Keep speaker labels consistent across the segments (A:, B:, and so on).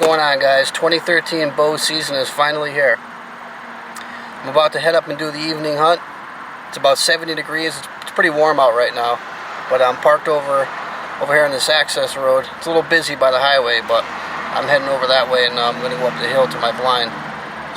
A: going on, guys? 2013 bow season is finally here. I'm about to head up and do the evening hunt. It's about 70 degrees. It's pretty warm out right now, but I'm parked over here on this access road. It's a little busy by the highway, but I'm heading over that way, and I'm going to go up the hill to my blind.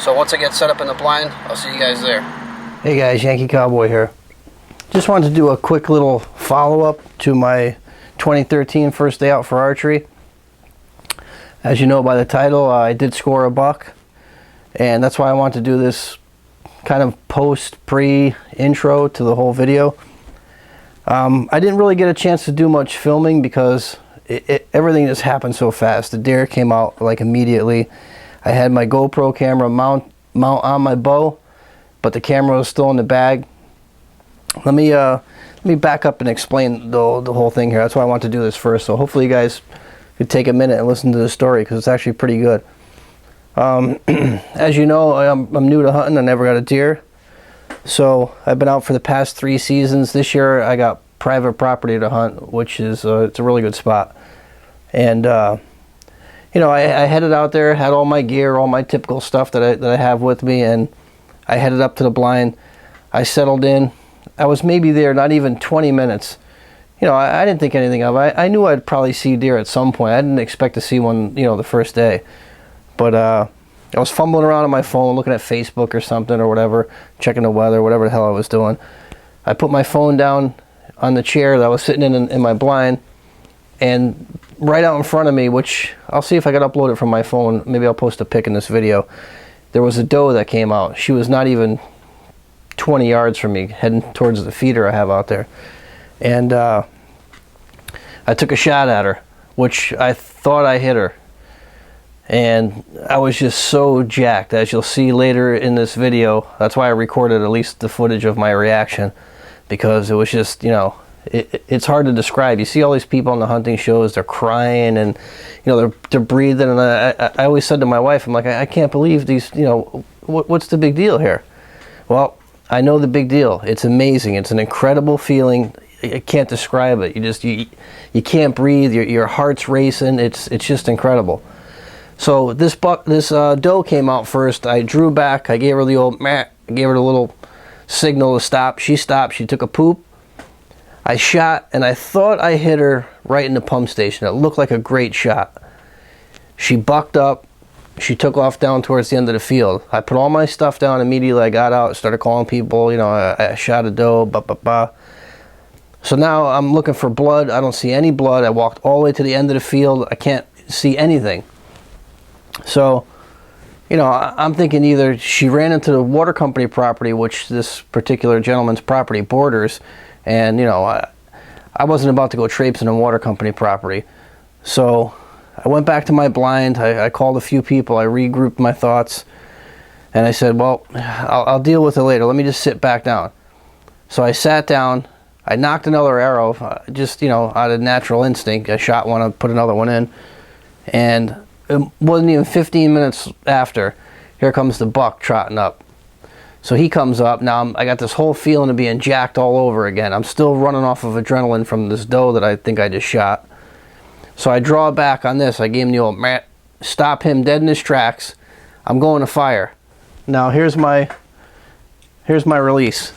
A: So once I get set up in the blind, I'll see you guys there.
B: Hey guys, Yankee Cowboy here. Just wanted to do a quick little follow-up to my 2013 first day out for archery. As you know by the title, I did score a buck, and that's why I want to do this kind of pre-intro to the whole video. I didn't really get a chance to do much filming because everything just happened so fast. The deer came out like immediately. I had my GoPro camera mount on my bow, but the camera was still in the bag. Let me back up and explain the whole thing here. That's why I want to do this first. So hopefully you guys could take a minute and listen to the story, because it's actually pretty good. As you know, I'm new to hunting. I never got a deer, so I've been out for the past 3 seasons. This year I got private property to hunt, which is it's a really good spot. And you know, I headed out there, had all my gear, all my typical stuff that I have with me, and I headed up to the blind. I settled in. I was maybe there not even 20 minutes. You know, I didn't think anything of it. I knew I'd probably see deer at some point. I didn't expect to see one, you know, the first day. But I was fumbling around on my phone, looking at Facebook or something or whatever, checking the weather, whatever the hell I was doing. I put my phone down on the chair that I was sitting in my blind, and right out in front of me, which I'll see if I can upload it from my phone. Maybe I'll post a pic in this video. There was a doe that came out. She was not even 20 yards from me, heading towards the feeder I have out there. And I took a shot at her, which I thought I hit her. And I was just so jacked, as you'll see later in this video. That's why I recorded at least the footage of my reaction, because it was just, you know, it's hard to describe. You see all these people on the hunting shows, they're crying and, you know, they're breathing. And I always said to my wife, I'm like, I can't believe these, you know, what's the big deal here? Well, I know the big deal. It's amazing. It's an incredible feeling. I can't describe it. You can't breathe. Your heart's racing. It's just incredible. So this doe came out first. I drew back. I gave her the old meh. I gave her the little signal to stop. She stopped. She took a poop. I shot, and I thought I hit her right in the pump station. It looked like a great shot. She bucked up. She took off down towards the end of the field. I put all my stuff down immediately. I got out, started calling people. You know, I shot a doe. So now I'm looking for blood. I don't see any blood. I walked all the way to the end of the field. I can't see anything. So, you know, I'm thinking either she ran into the water company property, which this particular gentleman's property borders, and, you know, I wasn't about to go traipsing on water company property. So I went back to my blind. I called a few people. I regrouped my thoughts, and I said, well, I'll deal with it later. Let me just sit back down. So I sat down. I knocked another arrow, just, you know, out of natural instinct. I shot one, I put another one in, and it wasn't even 15 minutes after, here comes the buck trotting up. So he comes up. Now I got this whole feeling of being jacked all over again. I'm still running off of adrenaline from this doe that I think I just shot. So I draw back on this. I gave him the old meh, stop him dead in his tracks. I'm going to fire. Now here's my release.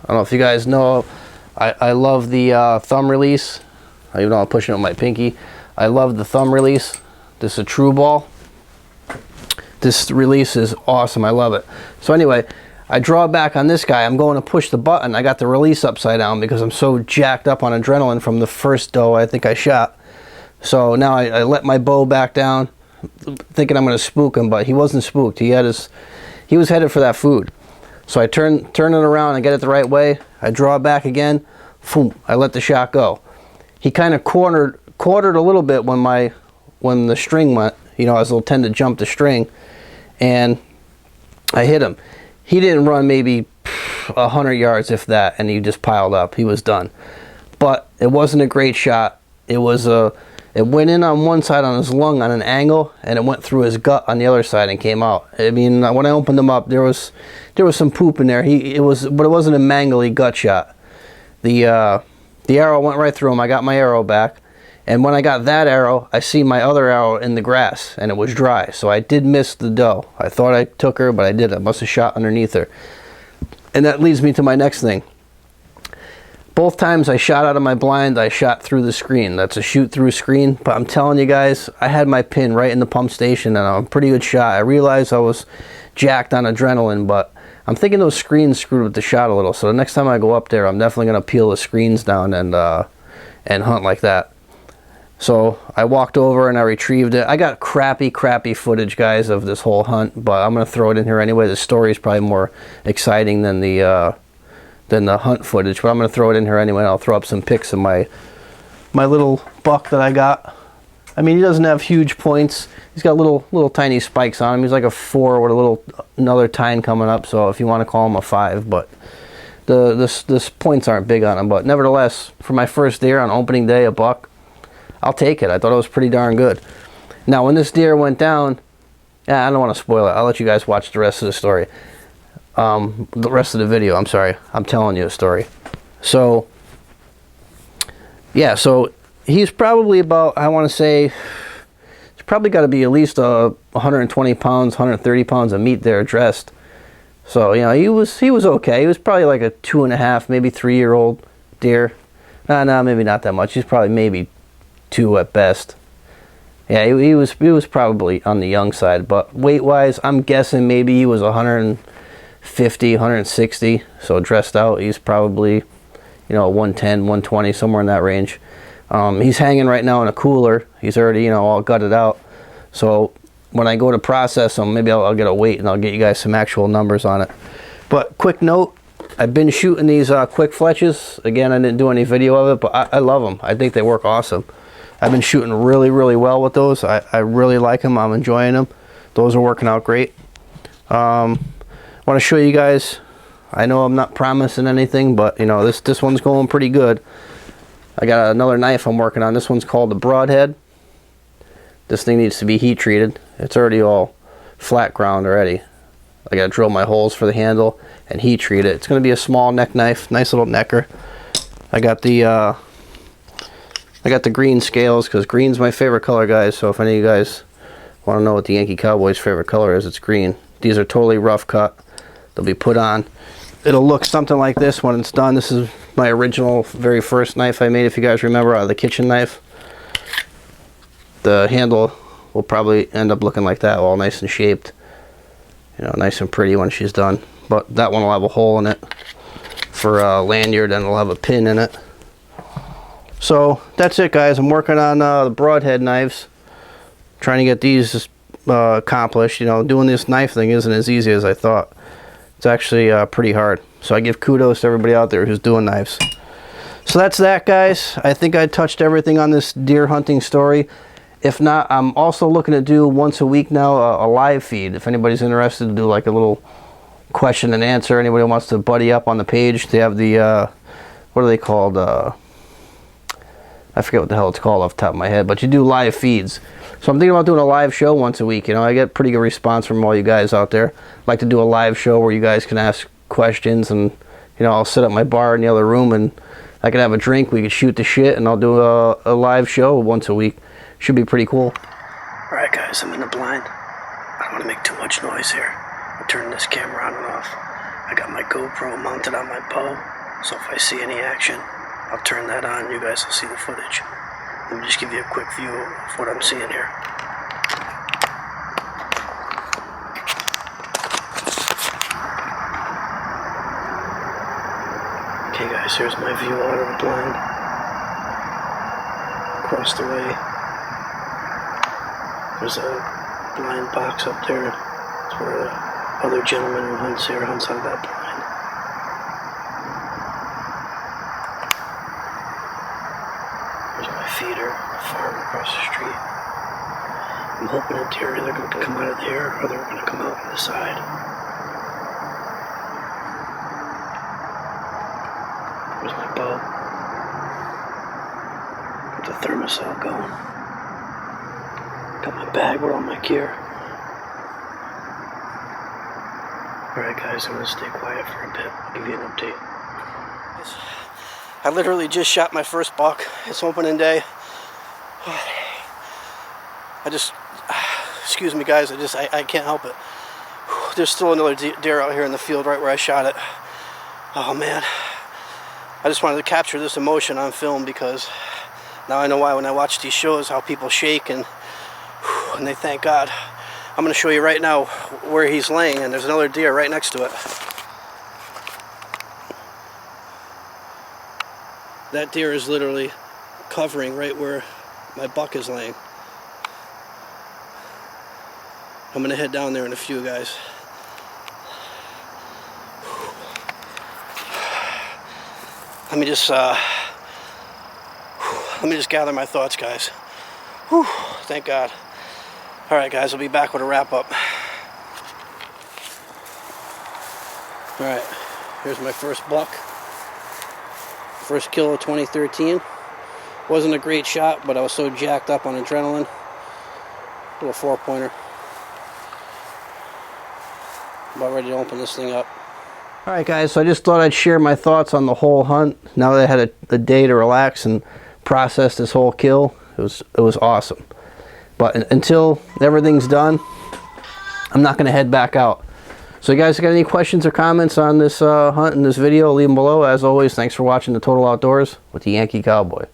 B: I don't know if you guys know, I love the thumb release. Even though I'm pushing it with my pinky, I love the thumb release. This is a true ball. This release is awesome. I love it. So anyway, I draw back on this guy. I'm going to push the button. I got the release upside down because I'm so jacked up on adrenaline from the first doe I think I shot. So now I let my bow back down, thinking I'm going to spook him, but he wasn't spooked. He was headed for that food. So I turn it around and get it the right way. I draw back again. Boom, I let the shot go. He kind of quartered a little bit when the string went. You know, I was a little tend to jump the string, and I hit him. He didn't run maybe 100 yards, if that, and he just piled up. He was done. But it wasn't a great shot. It went in on one side on his lung on an angle, and it went through his gut on the other side and came out. I mean, when I opened him up, there was some poop in there. But it wasn't a mangly gut shot. The arrow went right through him. I got my arrow back, And when I got that arrow, I see my other arrow in the grass, and it was dry. So I did miss the doe. I thought I took her, but I didn't. I must have shot underneath her. And that leads me to my next thing. Both times I shot out of my blind, I shot through the screen. That's a shoot through screen. But I'm telling you guys, I had my pin right in the pump station, and I'm a pretty good shot. I realized I was jacked on adrenaline, but I'm thinking those screens screwed with the shot a little. So the next time I go up there, I'm definitely going to peel the screens down and hunt like that. So I walked over and I retrieved it. I got crappy footage, guys, of this whole hunt, but I'm going to throw it in here anyway. The story is probably more exciting than the hunt footage, but I'm going to throw it in here anyway. I'll throw up some pics of my little buck that I got. I mean, he doesn't have huge points. He's got little tiny spikes on him. He's like a 4 with another tine coming up, so if you want to call him a 5, but the points aren't big on him. But nevertheless, for my first deer on opening day, a buck, I'll take it. I thought it was pretty darn good. Now, when this deer went down, I don't want to spoil it. I'll let you guys watch the rest of the story. The rest of the video, I'm sorry. I'm telling you a story. So, yeah, so he's probably about, I want to say, he's probably got to be at least 120 pounds, 130 pounds of meat there dressed. So, you know, he was okay. He was probably like a 2.5, maybe 3-year-old deer. No, maybe not that much. He's probably maybe 2 at best. Yeah, he was probably on the young side, but weight-wise, I'm guessing maybe he was 150, 160. So dressed out, he's probably, you know, 110, 120, somewhere in that range. He's hanging right now in a cooler. He's already, you know, all gutted out. So when I go to process him, maybe I'll get a weight and I'll get you guys some actual numbers on it. But quick note, I've been shooting these quick fletches. Again, I didn't do any video of it, but I love them. I think they work awesome. I've been shooting really well with those. I really like them. I'm enjoying them. Those are working out great. I want to show you guys. I know I'm not promising anything, but you know, this one's going pretty good. I got another knife I'm working on. This one's called the Broadhead. This thing needs to be heat treated. It's already all flat ground already. I got to drill my holes for the handle and heat treat it. It's going to be a small neck knife, nice little necker. I got the green scales because green's my favorite color, guys. So if any of you guys want to know what the Yankee Cowboy's favorite color is, it's green. These are totally rough cut. They'll be put on. It'll look something like this when it's done. This is my original, very first knife I made, if you guys remember, out of the kitchen knife. The handle will probably end up looking like that, all nice and shaped. You know, nice and pretty when she's done. But that one will have a hole in it for a lanyard, and it'll have a pin in it. So that's it, guys. I'm working on the Broadhead knives, trying to get these accomplished. You know, doing this knife thing isn't as easy as I thought. It's actually pretty hard. So I give kudos to everybody out there who's doing knives. So that's that, guys. I think I touched everything on this deer hunting story. If not, I'm also looking to do once a week now a live feed. If anybody's interested to do like a little question and answer, anybody wants to buddy up on the page, they have the, what are they called? I forget what the hell it's called off the top of my head, but you do live feeds. So I'm thinking about doing a live show once a week. You know, I get pretty good response from all you guys out there. I'd like to do a live show where you guys can ask questions, and you know, I'll set up my bar in the other room and I can have a drink, we can shoot the shit, and I'll do a live show once a week. Should be pretty cool. Alright guys, I'm in the blind. I don't want to make too much noise here. I'm turning this camera on and off. I got my GoPro mounted on my bow, so if I see any action, I'll turn that on, you guys will see the footage. Let me just give you a quick view of what I'm seeing here. Okay guys, here's my view out of the blind. Across the way, there's a blind box up there. It's where the other gentleman who hunts here hunts out of that blind. Feeder, farm across the street. I'm hoping that deer are either going to come out of there or they're going to come out on the side. There's my bow. Got the thermosol going. Got my bag with all my gear. Alright guys, I'm going to stay quiet for a bit. I'll give you an update. I literally just shot my first buck. It's opening day.
A: excuse me guys, I can't help it. There's still another deer out here in the field right where I shot it. Oh man. I just wanted to capture this emotion on film because now I know why when I watch these shows how people shake and they thank God. I'm going to show you right now where he's laying, and there's another deer right next to it. That deer is literally covering right where my buck is laying. I'm going to head down there in a few, guys. Let me just gather my thoughts, guys. Whew, thank God. All right, guys, I'll be back with a wrap up. All right, here's my first buck. First kill of 2013. Wasn't a great shot, but I was so jacked up on adrenaline. Little 4-pointer. About ready to open this thing up. Alright guys, so I just thought I'd share my thoughts on the whole hunt. Now that I had a day to relax and process this whole kill, it was awesome. But until everything's done, I'm not going to head back out. So you guys got any questions or comments on this hunt and this video, leave them below. As always, thanks for watching The Total Outdoors with the Yankee Cowboy.